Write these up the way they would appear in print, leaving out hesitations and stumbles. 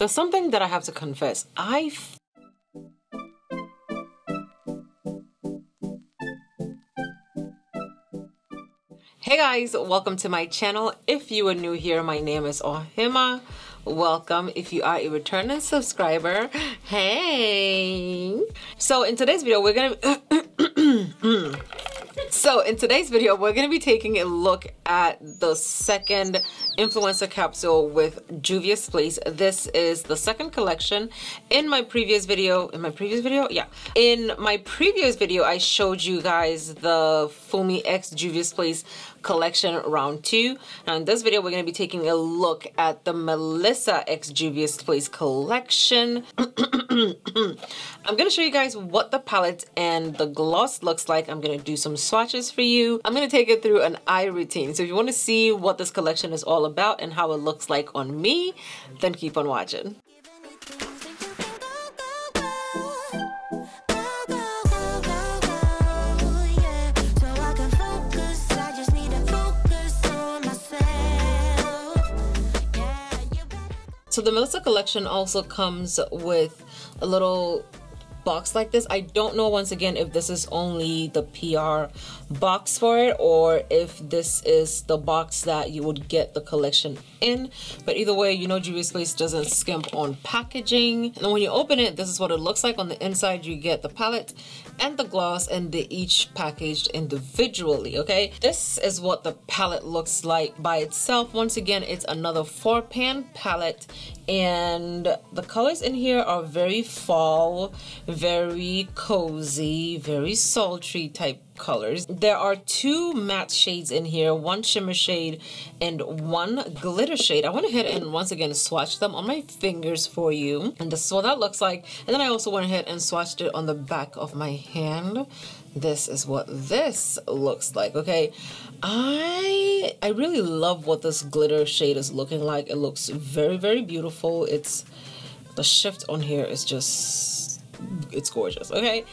There's something that I have to confess. Hey guys, welcome to my channel. If you are new here, my name is Ohemaa. Welcome. If you are a returning subscriber, hey. So in today's video, we're gonna be taking a look at the second influencer capsule with Juvia's Place. This is the second collection. In my previous video, I showed you guys the Fumi X Juvia's Place collection round 2. Now in this video, we're going to be taking a look at the Melissa X Juvia's Place collection. I'm going to show you guys what the palette and the gloss looks like. I'm going to do some swatches for you. I'm going to take it through an eye routine. So if you want to see what this collection is all about and how it looks like on me, then keep on watching. So the Melissa collection also comes with a little box like this. I don't know, once again, if this is only the PR box for it or if this is the box that you would get the collection in. But either way, you know Juvia's Place doesn't skimp on packaging. And then when you open it, this is what it looks like. On the inside, you get the palette and the gloss, and they're each packaged individually, okay? This is what the palette looks like by itself. Once again, it's another 4-pan palette, and the colors in here are very fall, very cozy, very sultry type colors. There are 2 matte shades in here, 1 shimmer shade and 1 glitter shade. I went ahead and once again swatched them on my fingers for you, and this is what that looks like. And then I also went ahead and swatched it on the back of my hand. This is what this looks like, okay? I really love what this glitter shade is looking like. It looks very, very beautiful. The shift on here is just, it's gorgeous, okay?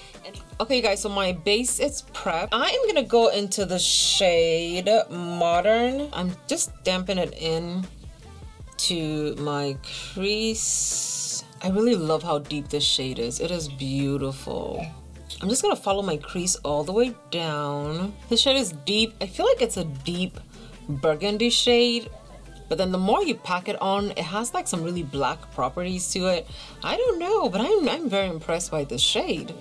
Okay guys, so my base is prepped. I am gonna go into the shade Modern. I'm just damping it in to my crease. I really love how deep this shade is. It is beautiful. I'm just gonna follow my crease all the way down. This shade is deep. I feel like it's a deep burgundy shade, but then the more you pack it on, it has like some really black properties to it. I don't know, but I'm very impressed by this shade.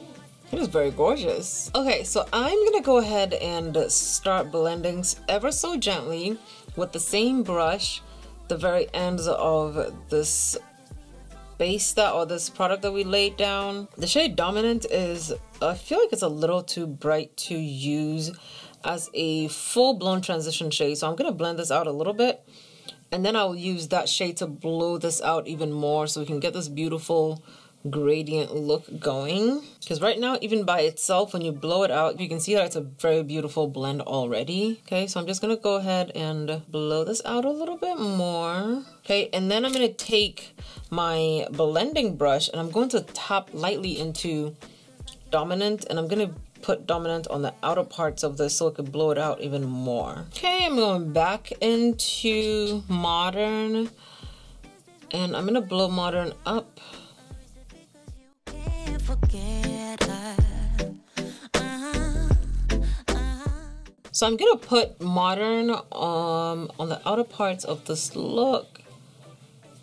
It is very gorgeous. Okay, so I'm gonna go ahead and start blending ever so gently with the same brush the very ends of this base this product that we laid down. The shade Dominant is, I feel like it's a little too bright to use as a full-blown transition shade, so I'm gonna blend this out a little bit, and then I'll use that shade to blow this out even more so we can get this beautiful gradient look going. Because right now, even by itself, when you blow it out, you can see that it's a very beautiful blend already. Okay, so I'm just gonna go ahead and blow this out a little bit more. Okay, and then I'm gonna take my blending brush and I'm going to tap lightly into Dominant, and I'm gonna put Dominant on the outer parts of this so it could blow it out even more. Okay, I'm going back into Modern, and I'm gonna blow Modern up. So I'm gonna put Modern on the outer parts of this look.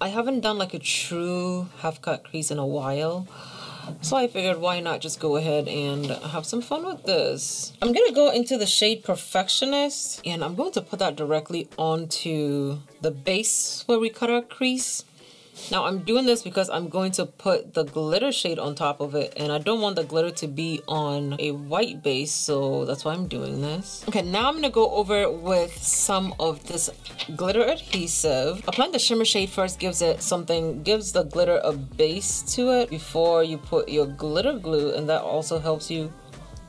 I haven't done like a true half-cut crease in a while, so I figured why not just go ahead and have some fun with this. I'm gonna go into the shade Perfectionist, and I'm going to put that directly onto the base where we cut our crease. Now I'm doing this because I'm going to put the glitter shade on top of it, and I don't want the glitter to be on a white base, so that's why I'm doing this. Okay, now I'm gonna go over with some of this glitter adhesive. Applying the shimmer shade first gives the glitter a base to it before you put your glitter glue, and that also helps you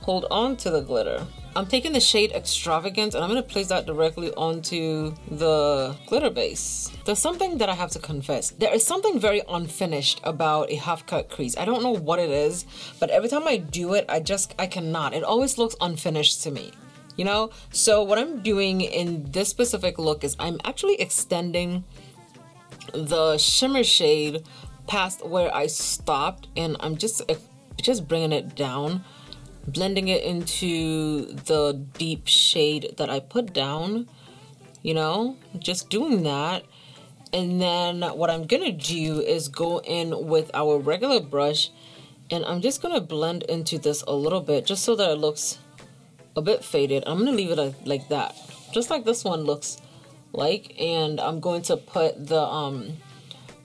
hold on to the glitter. I'm taking the shade Extravagant and I'm going to place that directly onto the glitter base. There's something that I have to confess. There is something very unfinished about a half-cut crease. I don't know what it is, but every time I do it, I cannot. It always looks unfinished to me, you know? So what I'm doing in this specific look is I'm actually extending the shimmer shade past where I stopped, and I'm just bringing it down, blending it into the deep shade that I put down, you know, just doing that. And then what I'm gonna do is go in with our regular brush, and I'm just gonna blend into this a little bit just so that it looks a bit faded. I'm gonna leave it like that, just like this one looks like, and I'm going to put the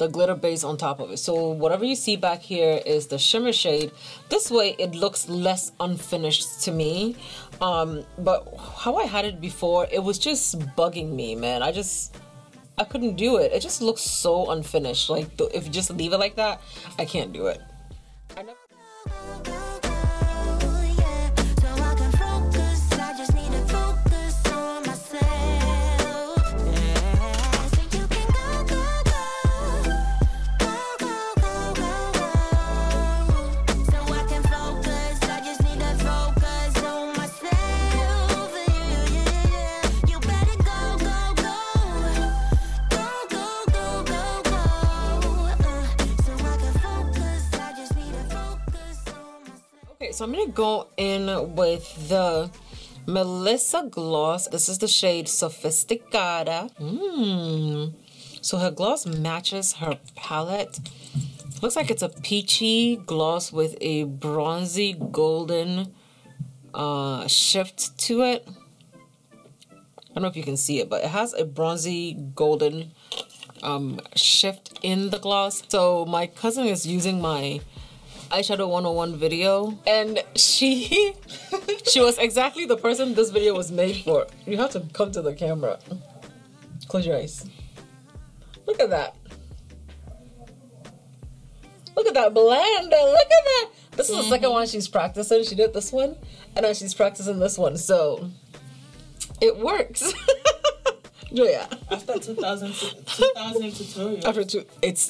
glitter base on top of it. So whatever you see back here is the shimmer shade. This way it looks less unfinished to me, but how I had it before, it was just bugging me, man. I couldn't do it. It just looks so unfinished. Like, if you just leave it like that, I can't do it. So I'm gonna go in with the Melissa gloss. This is the shade Sofisticada. So her gloss matches her palette. Looks like it's a peachy gloss with a bronzy golden shift to it. I don't know if you can see it, but it has a bronzy golden shift in the gloss. So my cousin is using my Eyeshadow 101 video, and she was exactly the person this video was made for. You have to come to the camera. Close your eyes. Look at that. Look at that blend. Look at that. This is the second one she's practicing. She did this one, and now she's practicing this one. So it works. Juvia. After 2000 tutorials. After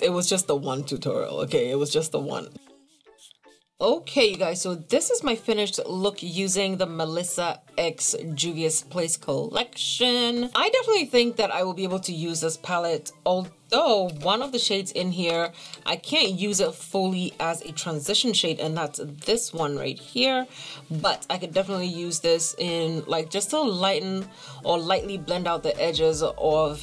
it was just the one tutorial. Okay, it was just the one. Okay, you guys, so this is my finished look using the Melissa X Juvia's Place collection. I definitely think that I will be able to use this palette, although one of the shades in here, I can't use it fully as a transition shade, and that's this one right here. But I could definitely use this in, like, just to lighten or lightly blend out the edges of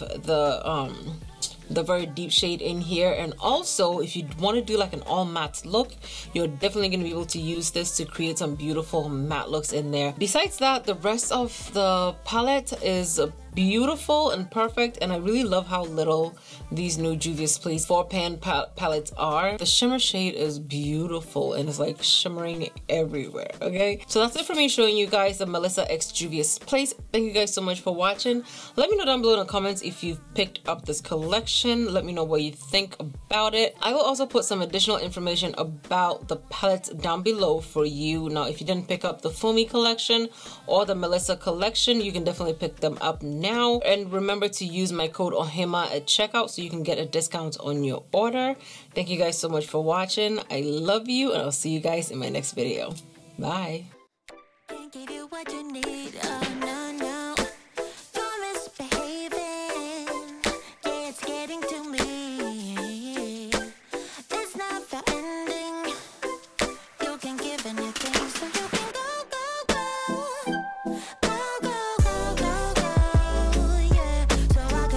the very deep shade in here. And also, if you want to do like an all matte look, you're definitely going to be able to use this to create some beautiful matte looks in there. Besides that, the rest of the palette is beautiful and perfect, and I really love how little these new Juvia's Place 4-pan palettes are. The shimmer shade is beautiful and it's like shimmering everywhere. Okay, so that's it for me showing you guys the Melissa X Juvia's Place. Thank you guys so much for watching. Let me know down below in the comments if you've picked up this collection. Let me know what you think about it. I will also put some additional information about the palettes down below for you. Now, if you didn't pick up the Foamy collection or the Melissa collection, you can definitely pick them up now. And remember to use my code Ohemaa at checkout so you can get a discount on your order. Thank you guys so much for watching. I love you, and I'll see you guys in my next video. Bye.